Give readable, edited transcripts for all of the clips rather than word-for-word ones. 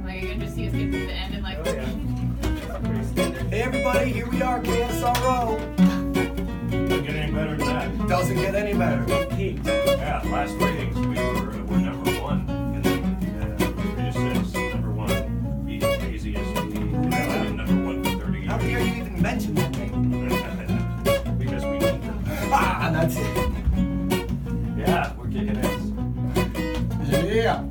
Like, you can just see us get to the end and like. Oh, yeah. That's pretty standard. Hey everybody, here we are, KSRO. Doesn't get any better than that. Doesn't get any better. Peaked. Yeah, last ratings we were number one in the Six, number one. Beat KZSD, number one for 30 How years. dare you even mention that name? Because we need them. Ah, that's it. Yeah, we're kicking ass. Yeah.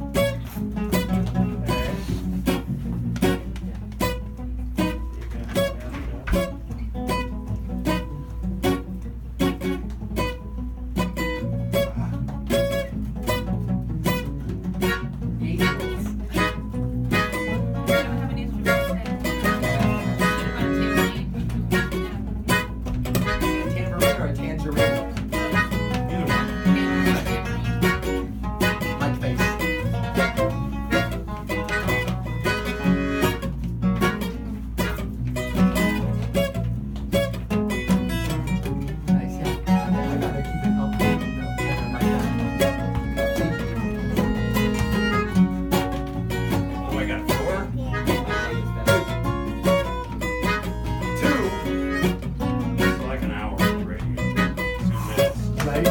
Tambourine or a tangerine? Either one. My face. Nice, yeah. I gotta keep it up. Oh, I got 4. 2. It's like an hour of radio. 2 minutes. Right?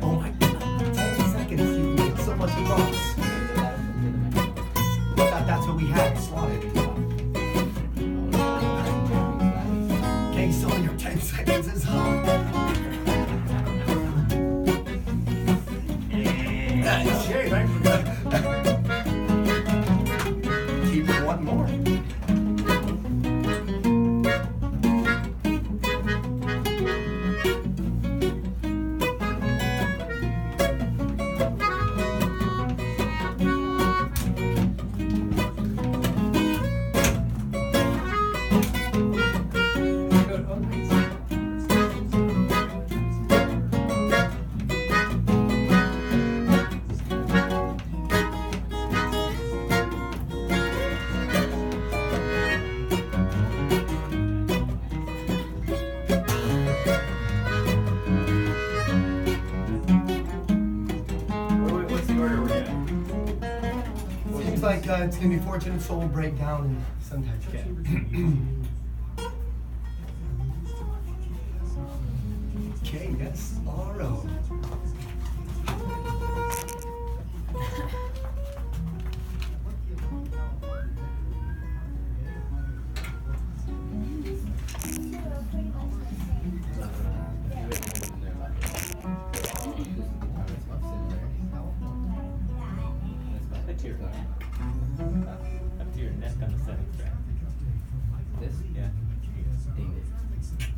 Oh my god. 10 seconds, you can get so much across. That's what we had slotted. Okay, so your 10 seconds is up. Hey, thanks for that. Keep it one more. What's the order we're in? Seems like it's gonna be Fortunate Soul Breakdown and sometimes KSRO. Up to your neck on the 7th track. This? Yeah.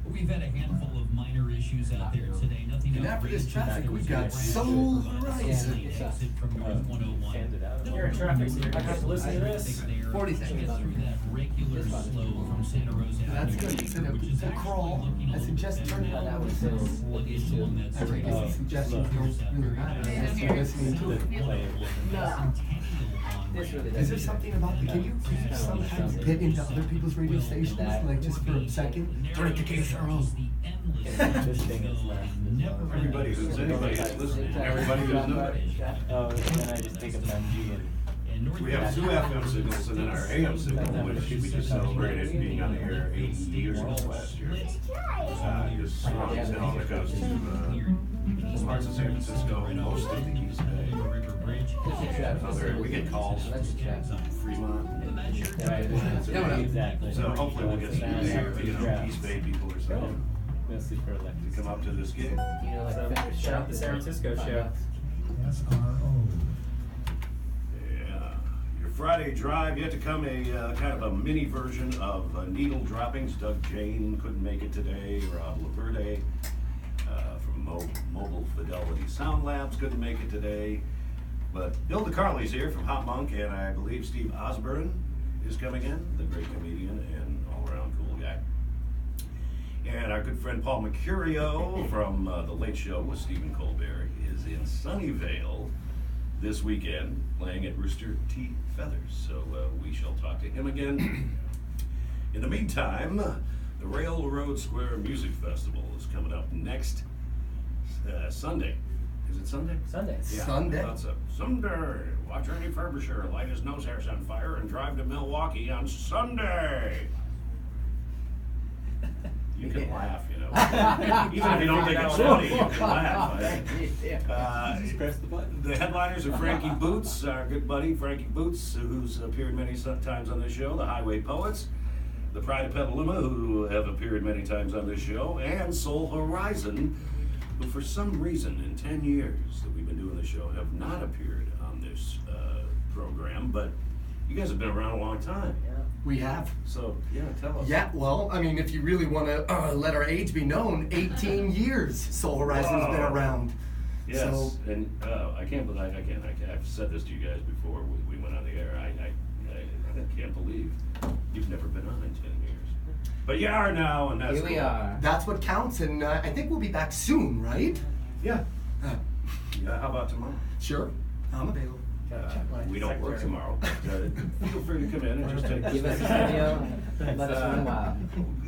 We've had a handful of minor issues out there today. Nothing And after this outrageous. traffic, we've got Soul Horizon. Exit from North 101. Fans it out. You're in traffic, so I have to listen to this. 40 seconds. Get through that regular slow from Santa Rosa That's Avenue, good. Instead of which is a crawl, actually looking I a suggest little turning better. it on. Sluggish along that Every street. suggestions don't really matter unless you're listening to it. This really Is there something about the, can you sometimes get into other people's radio stations, like just for a second? Turn it to KSRO. This thing is less than Anybody who's listening, everybody who's nobody. Oh, and then I just take a Benji and We have 2 FM signals and then our AM signal, which we just celebrated being on the air 80 years ago last year. Just strong as hell when it goes to parts of San Francisco and most of the East Bay. We get calls from Fremont. Exactly. So hopefully we'll get some East Bay people or something Mostly for to electric. come up to this gig. Shout out the San Francisco show. Yeah. Your Friday drive yet to come, a kind of a mini version of Needle Droppings. Doug Jane couldn't make it today. Rob Laverde from Mobile Fidelity Sound Labs couldn't make it today. But Bill DeCarley's here from Hot Monk, and I believe Steve Osborne is coming in, the great comedian and all-around cool guy. And our good friend Paul Mercurio from The Late Show with Stephen Colbert is in Sunnyvale this weekend playing at Rooster Teeth Feathers. So we shall talk to him again. In the meantime, the Railroad Square Music Festival is coming up next Sunday. Is it Sunday? Sunday. Yeah, Sunday. I thought so. Sunday. Watch Ernie Furbisher light his nose hairs on fire and drive to Milwaukee on Sunday. You can laugh, you know. Even if you don't think it's funny, you can laugh. Just press the button. The headliners are Frankie Boots, our good buddy Frankie Boots, who's appeared many times on this show, the Highway Poets, the Pride of Petaluma, who have appeared many times on this show, and Soul Horizon, who for some reason in 10 years that we've been doing the show have not appeared on this program, but you guys have been around a long time. We have. So, yeah, tell us. Yeah, well, I mean, if you really want to let our age be known, 18 years Soul Horizon's been Whoa. around. Yes, So, and I can't believe, I've said this to you guys before we went on the air. I can't believe you've never been on in 10 years. But you are now, and that's Here we cool. are. that's what counts, and I think we'll be back soon, right? Yeah. Uh, Yeah, how about tomorrow? sure, I'm available. We don't work tomorrow, but feel free to come in and just take Give us a video, let us run wild.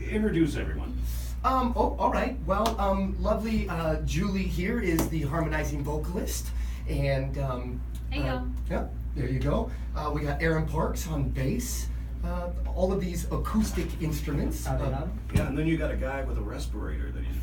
Introduce everyone. All right. Well, lovely Julie here is the harmonizing vocalist, and Hey, y'all. yeah, there you go. We got Aaron Parks on bass. All of these acoustic instruments. Yeah, and then you got a guy with a respirator that he's.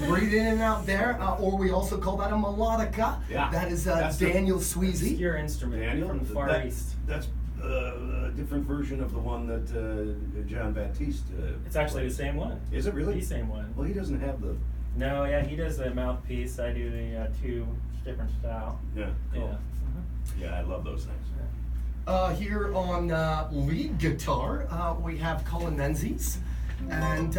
Breathe in and out there, or we also call that a melodica. Yeah. That is That's the- Daniel Sweezy. Obscure instrument Daniel, from the Far East. That's a different version of the one that John Baptiste. It's actually played. the same one. Is it really? The same one. Well, he doesn't have the. No, yeah, he does a mouthpiece. I do the two different style. Yeah. Cool. Yeah. Yeah, I love those things. Here on lead guitar, we have Colin Menzies. And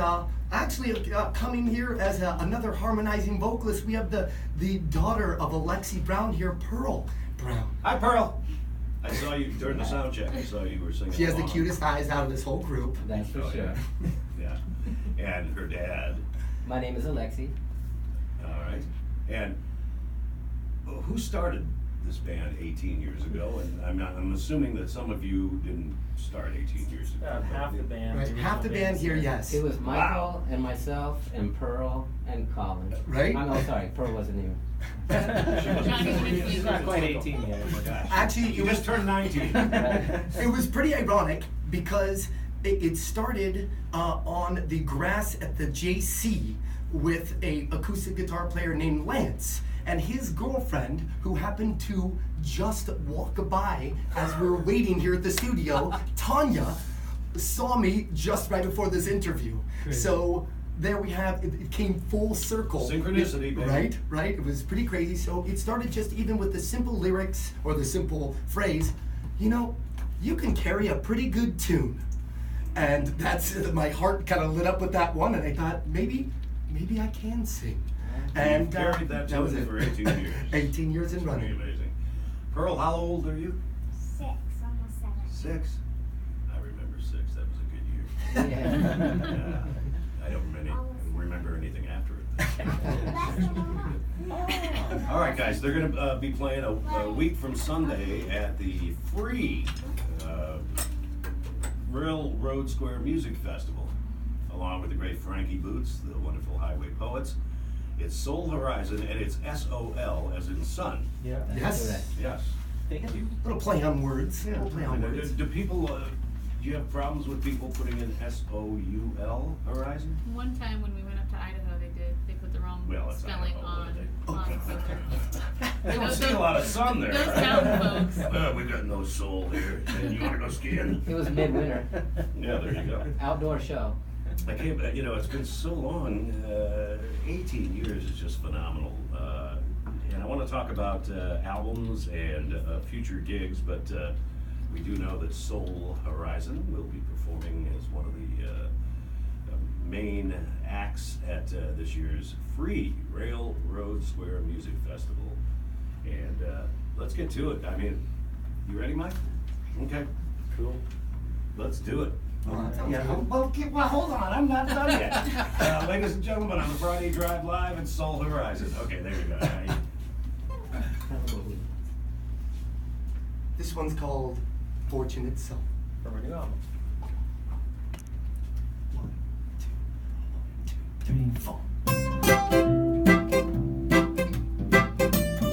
actually coming here as another harmonizing vocalist, we have the daughter of Alexi Brown here, Pearl Brown. Hi, Pearl. I saw you during the sound check. I saw you were singing. She has the along. cutest eyes out of this whole group. That's for Oh, sure. yeah. Yeah. And her dad. My name is Alexi. All right. And who started this band 18 years ago? And I'm assuming that some of you didn't start 18 years ago. About half the band. Right, half the band here, yes. It was Michael and myself and Pearl and Colin. Right? I'm sorry, Pearl wasn't here. She's not quite 18 yet. Gosh. Actually, you it just was- turned 19. It was pretty ironic because it started on the grass at the JC with a acoustic guitar player named Lance and his girlfriend, who happened to just walk by as we were waiting here at the studio. Tanya saw me just right before this interview. So there we have it came full circle. Synchronicity, baby. Right. It was pretty crazy. So it started just even with the simple lyrics or the simple phrase, you know, you can carry a pretty good tune. And that's my heart kind of lit up with that one, and I thought maybe I can sing. And You've carried that was tune it. for 18 years. 18 years in Pretty running. amazing. Pearl, how old are you? 6, almost 7. 6. I remember 6. That was a good year. Yeah. Yeah. I don't remember anything after Last it. one I'm All right, guys, they're going to be playing a week from Sunday at the free Railroad Square Music Festival, along with the great Frankie Boots, the wonderful Highway Poets. It's Soul Horizon, and it's S-O-L as in sun. Yeah. Yes. Correct. Yes. Thank you. Little play on words. Little play on words. Do people, do you have problems with people putting in S-O-U-L, Horizon? One time when we went up to Idaho, they put the wrong Well, it's spelling Idaho, on. what Okay. They don't see a lot of sun there, Those right? town folks. We got no soul here. And you wanna go skiing? It was midwinter. Yeah, there you go. Outdoor show. I can't, it's been so long, 18 years is just phenomenal. And I wanna talk about albums and future gigs, but we do know that Soul Horizon will be performing as one of the main acts at this year's free Railroad Square Music Festival. And let's get to it. I mean, you ready, Mike? Okay. Cool. Let's do it. Yeah. Well, hold on, I'm not done yet. Ladies and gentlemen, on the Friday Drive Live at Soul Horizon. Okay, there you go. This one's called Fortunate Soul. From our new album. 1, 2, 1, 2, 3, 4.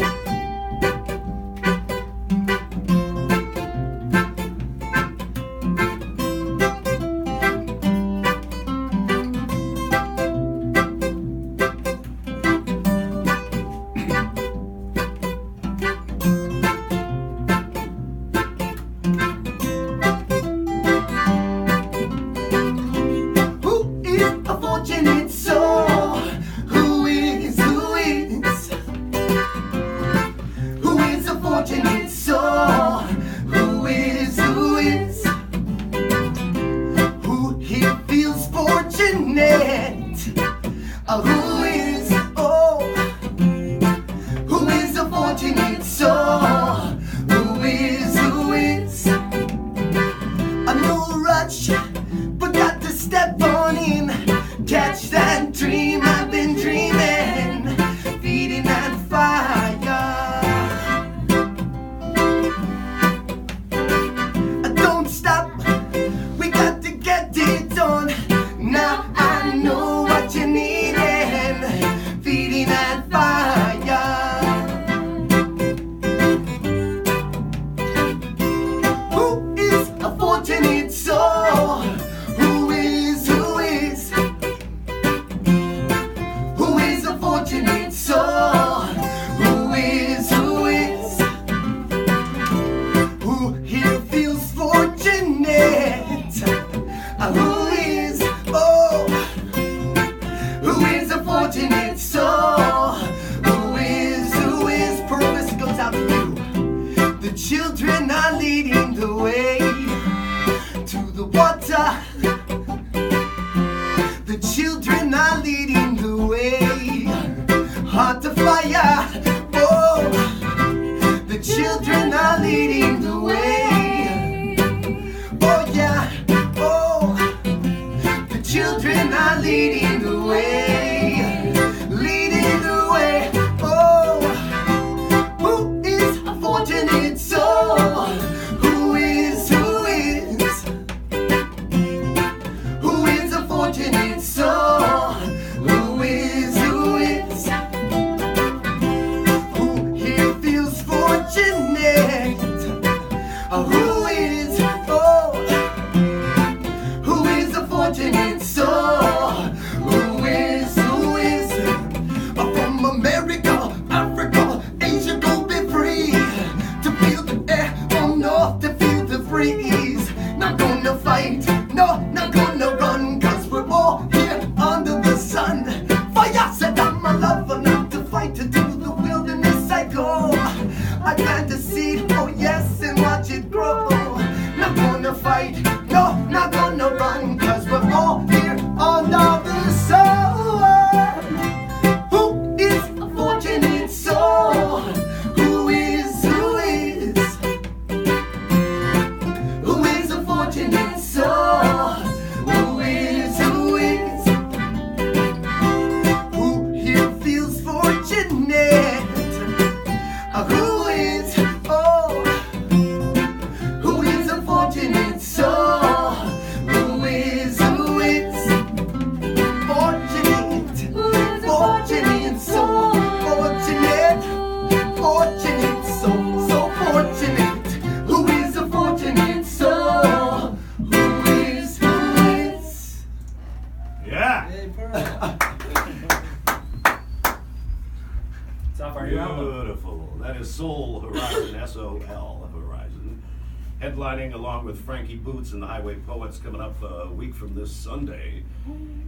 way to the water. The children are leading the way. Heart to fire. Oh, the children are leading the way. Oh yeah. Oh, the children are leading the way. Leading the way. Oh, who is a fortunate soul? Who is a fortunate soul? Who is who here feels fortunate? Who is a fortunate soul? Who is from America, Africa, Asia, go be free to feel the air on north, to feel the breeze. Not gonna fight, no, not gonna run, cause we're all here under the sun. Fire said I'm a lover, not to fight, to do the wilderness I go. I plant the seed, oh yes, and watch it grow. Not gonna fight, no, not gonna run, cause we're all here under the sun. Who is a fortunate soul? Who is a fortunate soul? Who here feels fortunate? Who is a fortunate soul? Who is fortunate? Fortunate soul, fortunate soul, so fortunate. Who is a fortunate soul? Who is? Yeah. Hey, Pearl. It's off our new album. Beautiful. That is Soul Horizon, S-O-L Horizon. Headlining along with Frankie Boots and the Highway Poets coming up a week from this Sunday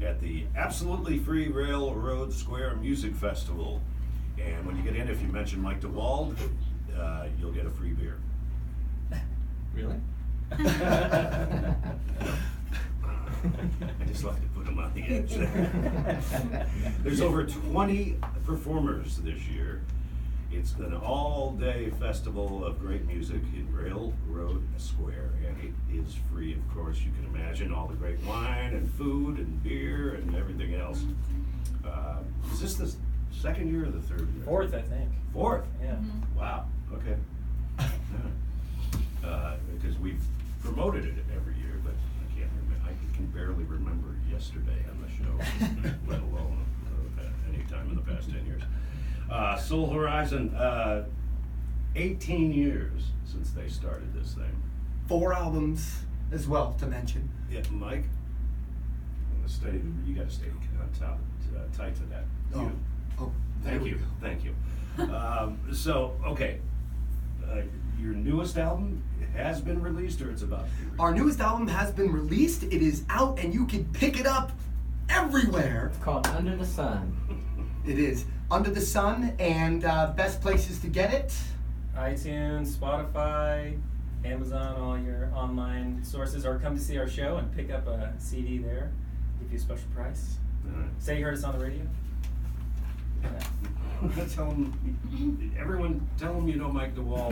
at the absolutely free Railroad Square Music Festival. And when you get in, if you mention Mike DeWald, you'll get a free beer. Really? I just like to put them on the edge there. There's over 20 performers this year. It's an all-day festival of great music in Railroad Square, and it is free, of course. You can imagine all the great wine and food and beer and everything else. Is this the second year or the third year? Fourth, I think. Fourth? Yeah. Wow, okay. Because we've promoted it every year, but I can't remember. I can barely remember yesterday on the show, let alone any time in the past 10 years. Soul Horizon, 18 years since they started this thing. 4 albums as well to mention. Yeah, Mike, you got to stay on top, tight to that. Oh, there Thank we you, go. thank you. So, okay, your newest album has been released, or it's about to be released? Our newest album has been released. It is out, and you can pick it up everywhere. It's called Under the Sun. It is Under the Sun, and best places to get it. iTunes, Spotify, Amazon, all your online sources, or come to see our show and pick up a CD there. Give you a special price. All right. Say you heard us on the radio. Yeah. Everyone, tell them you know Mike DeWald.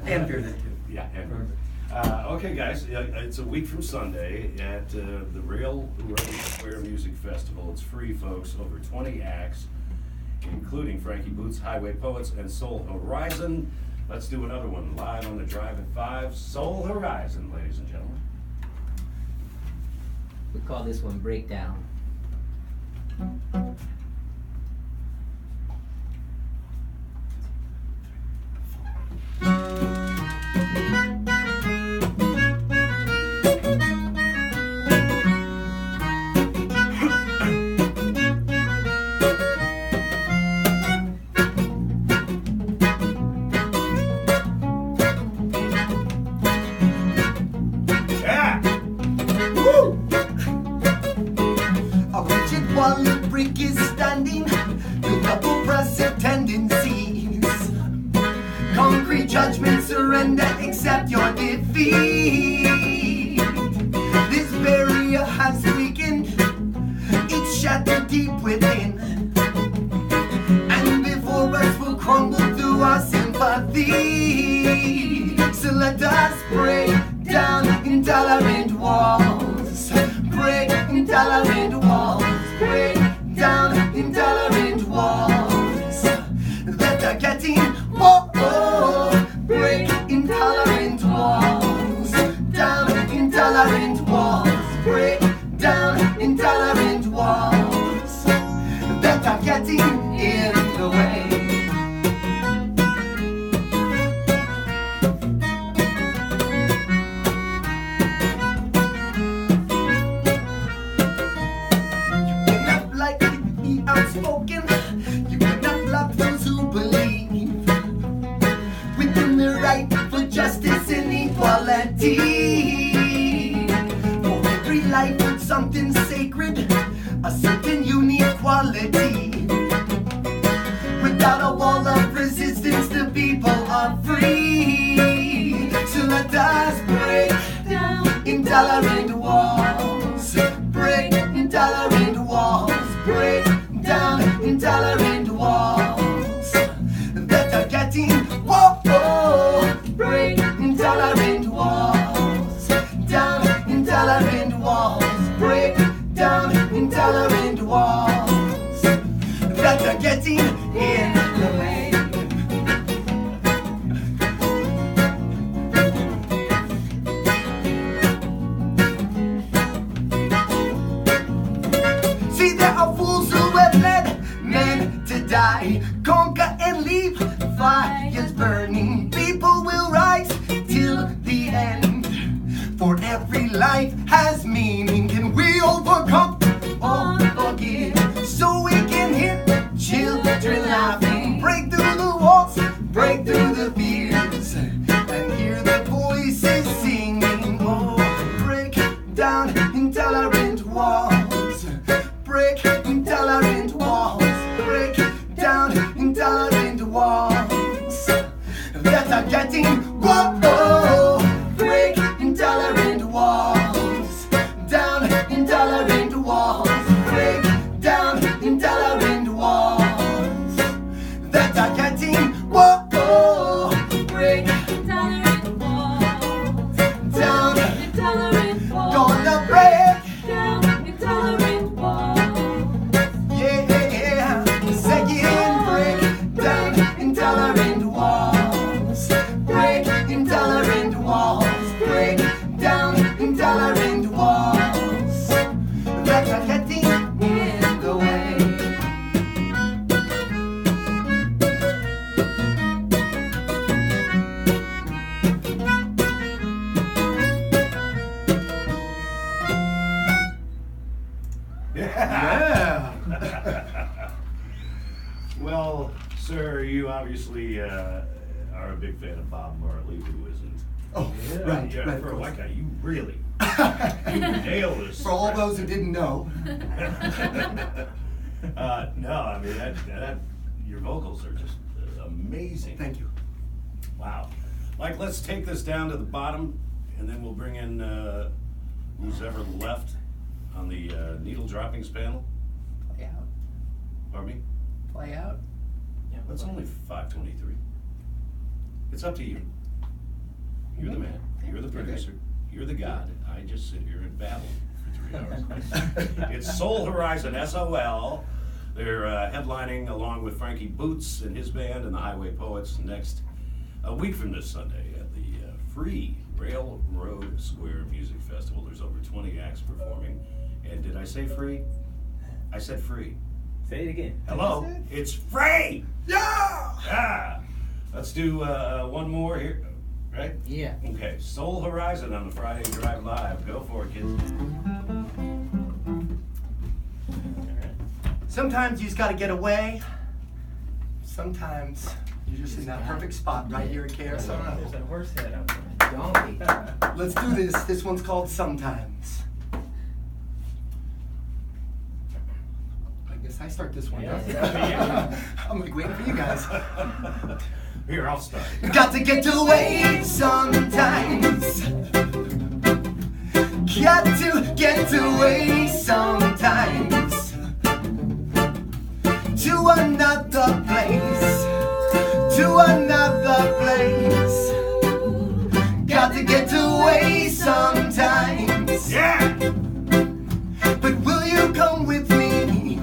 And beer that too. Yeah, and okay, guys, it's a week from Sunday at the Railroad Square Music Festival. It's free, folks. Over 20 acts, including Frankie Boots, Highway Poets, and Soul Horizon. Let's do another one live on the Drive at 5. Soul Horizon, ladies and gentlemen. We call this one Breakdown. Yeah! Woo! A rigid wall of brick is accept your defeat. This barrier has weakened, it's shattered deep within. And before us will crumble through our sympathy. So let us break down intolerant walls. Break intolerant walls. Break down intolerant walls that are getting break intolerant walls. Down intolerant walls. Break down intolerant walls that are getting in the way. Outspoken, you cannot block those who believe within the right for justice and equality. For every life with something sacred, a certain unique quality. Without a wall of resistance, the people are free. So let us break down intolerant walls. Break intolerant walls. Break down intolerant walls that are getting break intolerant walls. Down intolerant walls. Break down intolerant walls that are getting in the way. See, there are fools who have led men to die, conquer and leave fires burning. People will rise till the end, for every life has meaning. Can we overcome or forgive, so we can hear children laughing? Break through the walls, break through the fears, and hear the voices singing. Oh, break down intolerant walls. Break intolerant walls. Break down intolerant walls that are getting break intolerant walls. Down intolerant walls. Break down intolerant walls that are getting break Intolerant walls. down. Intolerant walls. Gonna break. Down intolerant walls. Yeah, second break down intolerant walls. Break intolerant walls. Break down intolerant walls that are getting in the way. Yeah. Well, sir, you obviously are a big fan of Bob Marley, who isn't. Oh, right, Yeah, right. for a of white course. guy, you really nailed this. For all those who didn't know. No, I mean that your vocals are just amazing. Thank you. Wow. Like, let's take this down to the bottom, and then we'll bring in who's ever left on the needle droppings panel. Play out. Pardon me? Play out. That's only 5:23. It's up to you. You're the man. You're the producer. You're the god. I just sit here and babble for 3 hours. It's Soul Horizon, SOL. They're headlining along with Frankie Boots and his band and the Highway Poets next a week from this Sunday at the free Railroad Square Music Festival. There's over 20 acts performing. And did I say free? I said free. Say it again. Hello? It's free! Yeah! Yeah! Let's do one more here, right? Yeah. Okay, Soul Horizon on the Friday Drive Live. Go for it, kids. Sometimes you just gotta get away. Sometimes you're just in that perfect spot right here at There's KSRO. a horse head out there. Donkey. Let's do this. This one's called Sometimes. I guess I start this one. Yeah. huh? I'm like waiting for you guys. Here, I'll start. Got to get away sometimes. Got to get away sometimes. To another place. To another place. Got to get away sometimes. Yeah! But will you come with me?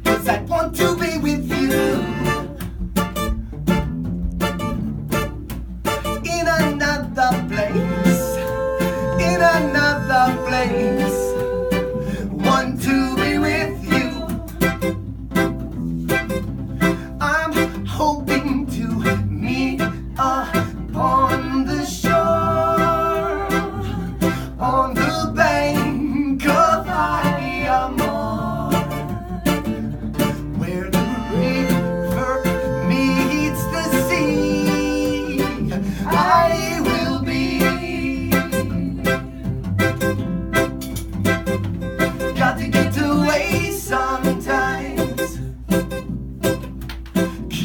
'Cause I want to be with you. In another place. In another place. Want to be with you. I'm hoping to meet upon the shore, on the bank of Ayamor, where the river meets the sea. I will be. Got to get away sometimes.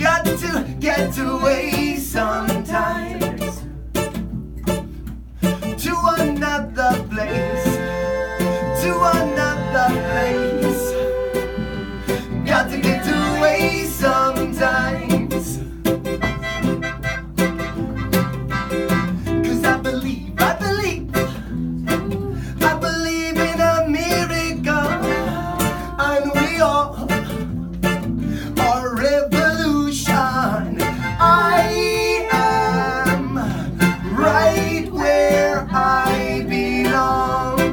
Got to get away sometimes. To another place. To another place. Got to get away sometimes. 'Cause I believe in a miracle. And we all are revolution. I am right where I belong.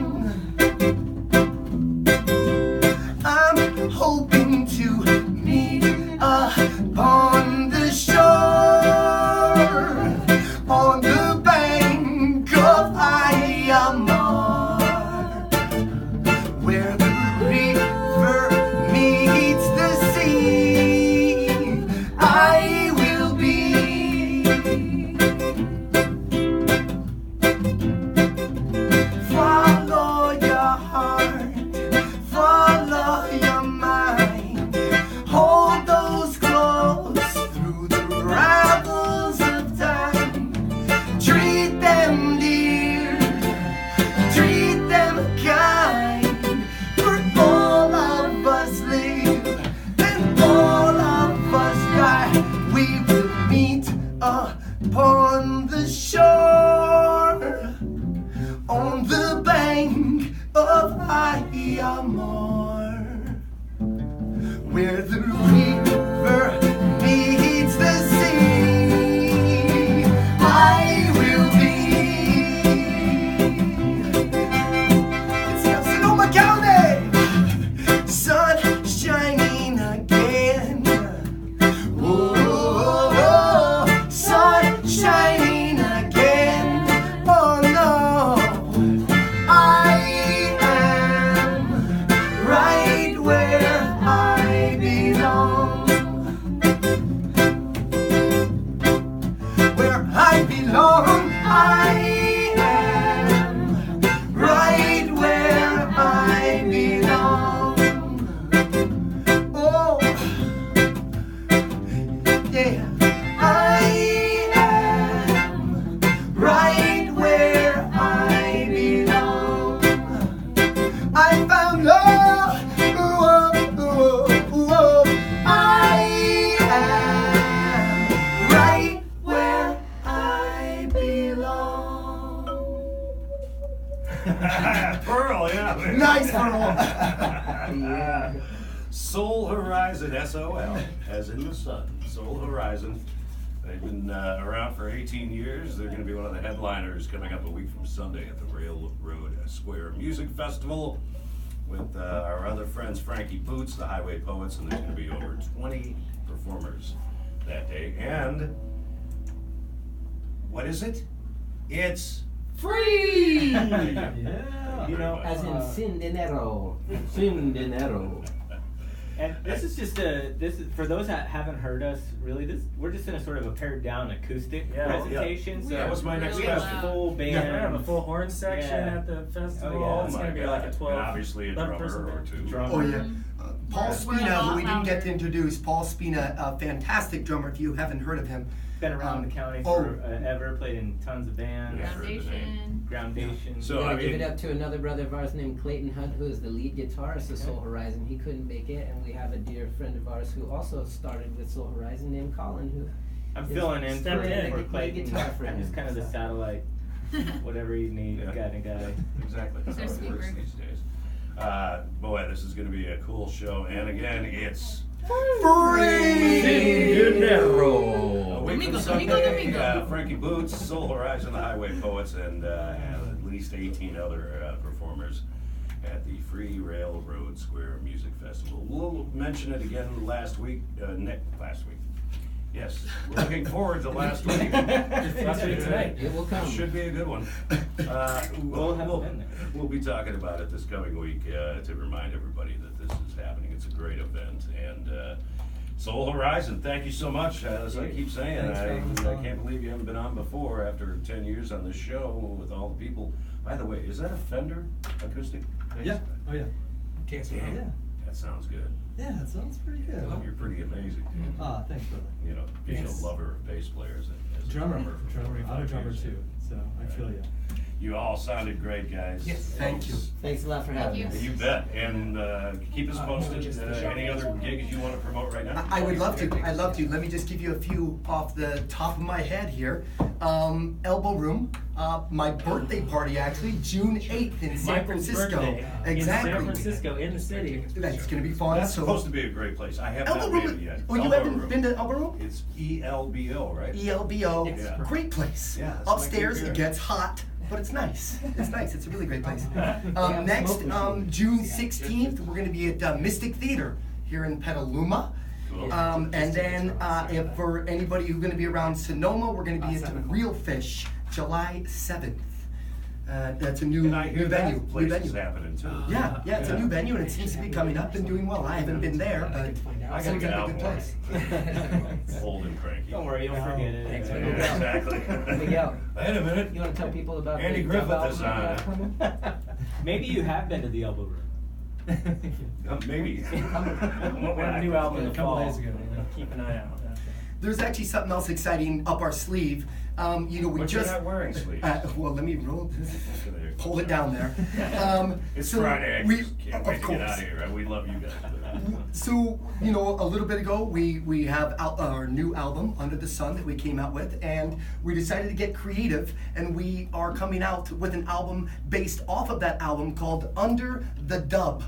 I'm hoping to meet upon the shore, on the bank of Ayamor, where the river meets the sea. I will be. Follow your heart, follow your mind. Hold those close through the rattles of time. Treat them dear, treat them kind. For all of us live and all of us die. We will meet upon the shore, on the bank of Ayamor, where the river meets the sea. I will be. It's Sonoma County. Sun shining again. Whoa, sun shining again. Oh no, I am right where I belong. Where I belong, I am right where I belong. Oh, yeah, I am right where I belong. I found love. Whoa, whoa, whoa. I am right where I belong. Pearl, yeah. Nice, Pearl. Soul Horizon, S-O-L, as in the sun. Soul Horizon. They've been around for 18 years. They're going to be one of the headliners coming up a week from Sunday at the Railroad Square Music Festival with our other friends Frankie Boots, the Highway Poets, and there's going to be over 20 performers that day. And what is it? It's Free! Yeah. You know, as in sin dinero. Sin dinero. And this is just this is for those that haven't heard us. Really, we're just in a sort of a pared down acoustic Yeah. presentation. Yeah. So That was my next we have question. full band. Yeah, we're gonna have a full horn section Yeah. at the festival. Oh, yeah. It's Oh gonna my be God. like a 12. And obviously a 11 drummer person or band. two. Drummer. Oh yeah. Paul We're a Spina, lot who we didn't get to louder. introduce. Paul Spina, a fantastic drummer if you haven't heard of him. Been around the county oh. for ever, played in tons of bands. Yeah. heard the name. Foundation. Groundation. So, Yeah, I give mean- it up to another brother of ours named Clayton Hunt, who is the lead guitarist of Soul Horizon. He couldn't make it, and we have a dear friend of ours who also started with Soul Horizon named Colin, who I'm is filling in Step for, in. for Play Clayton. guitar for I'm him, just kind of the so. satellite, whatever you need, Yeah. kind of guy. Exactly. That's how it works Their these days. Boy, this is going to be a cool show. And again, it's Dinero. a week Domingo, from Sunday. Domingo, Domingo. Frankie Boots, Soul Horizon, the Highway Poets, and at least 18 other performers at the Free Railroad Square Music Festival. We'll mention it again last week. Last week. Yes, we're looking forward to last week. Last week tonight. it will come. Should be a good one. We'll have been there. We'll be talking about it this coming week to remind everybody that this is happening. It's a great event. And Soul Horizon, thank you so much. As I keep saying, Thanks for having us I on. can't believe you haven't been on before after 10 years on this show with all the people. By the way, is that a Fender acoustic? Yeah. Oh yeah. Damn, Yeah. that sounds good. Yeah, that sounds pretty good. You're pretty amazing, dude. Ah, thanks, brother. You know, being Yes. a lover of bass players and as a Drummer. for I'm 45 a drummer years. too, so I feel you. You all sounded great, guys. Yes, thank you. Thanks a lot for having you. us. You bet, and keep us posted. Any other gigs you want to promote right now? I would love to. I'd love to. Let me just give you a few off the top of my head here. Elbow Room, my birthday party actually, June 8th in San Michael's Francisco. birthday Exactly. in San Francisco, in the city. That's gonna be fun. That's so supposed to be a great place. I have Elbow not been Room. yet. Oh, you Elbow haven't Room. been to Elbow Room? It's ELBO, right? ELBO. Yeah. Great place. Yeah, that's my Upstairs kid it here. gets hot, but it's nice. It's nice. It's a really great place. Yeah, Next, smoke machine. June 16th, we're going to be at Mystic Theater here in Petaluma. Cool. And then if for anybody who's going to be around Sonoma, we're going to be at Real Fish, July 7th. That's a new, And I hear new venue. that New place is venue. happening too. Yeah, it's a new venue and it seems to be coming up and doing well. I haven't been there, but I it's gotta gonna get be a out good more. place. Old and cranky. Don't worry, you'll forget it. Thanks, Yeah, man. exactly. Miguel. Wait a minute. You want to tell people about Andy the Griffith dub is album on we it. got coming? Maybe you have been to the Elbow Room. Maybe. We have a new album in the A couple fall. days ago, yeah. Keep an eye out. There's actually something else exciting up our sleeve. We But you're just not wearing sleeves. well, let me roll this. Pull it down there. It's so Friday. I we- just can't of wait to get course. out of here. We love you guys. So, a little bit ago, we have our new album, Under the Sun, that we came out with, and we decided to get creative, and we are coming out with an album based off of that album called Under the Dub.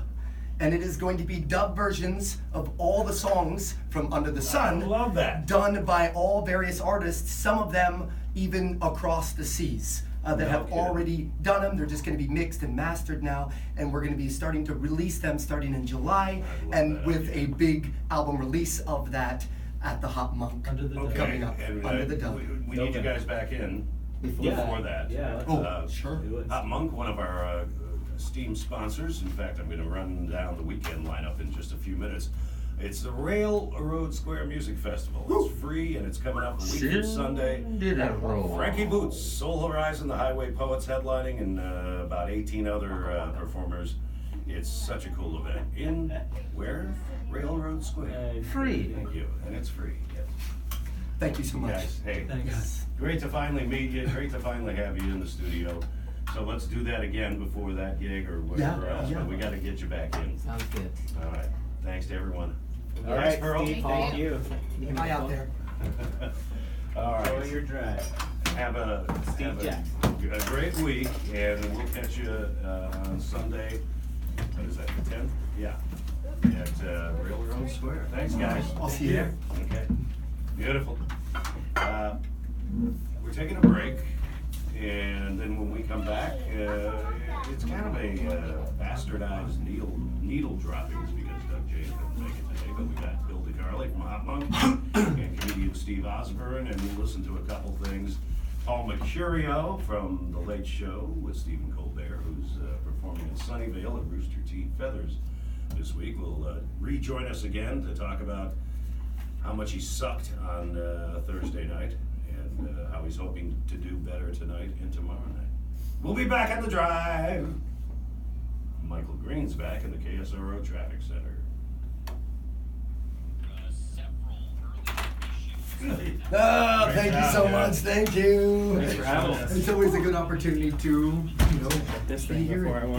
And it is going to be dub versions of all the songs from Under the Sun. I love that. Done by all various artists, some of them even across the seas. That No have kidding. already done them. They're just going to be mixed and mastered now, and we're going to be starting to release them starting in July, I love and that with idea. a big album release of that at the Hot Monk Under the Dub. coming up. and Under the Dub. we need you guys back in before that. Yeah. Oh, sure. Do it. Hot Monk, one of our esteemed sponsors. In fact, I'm going to run down the weekend lineup in just a few minutes. It's the Railroad Square Music Festival. It's free and it's coming up a week from Sunday. Frankie Boots, Soul Horizon, the Highway Poets headlining, and about 18 other performers. It's such a cool event. In where? Railroad Square. Free. Thank you, and it's free. Thank you so much. Guys, hey, Thanks. great to finally meet you. Great to finally have you in the studio. So let's do that again before that gig or whatever Yeah, else. yeah. But we got to get you back in. Sounds good. All right. Thanks to everyone. All right, Pearl. Steve, thank you. Hi out there. All Enjoy right. your drive. Have a great week, and we'll catch you on Sunday. What is that? The 10th? Yeah. At Railroad Square. Thanks, guys. I'll see you there. Okay. Beautiful. We're taking a break, and then when we come back, it's kind of a bastardized needle droppings because Doug J couldn't make it today, but we got Bill DeCarly from Hot Monk and comedian Steve Osborne, and we'll listen to a couple things. Paul Mercurio from The Late Show with Stephen Colbert, who's performing in Sunnyvale at Rooster Teeth Feathers this week, will rejoin us again to talk about how much he sucked on Thursday night and how he's hoping to do better tonight and tomorrow night. We'll be back on the drive. Michael Green's back in the KSRO Traffic Center. Oh, thank you so much. Thank you. Thanks for having us. It's always a good opportunity to, This be thing here. before I went.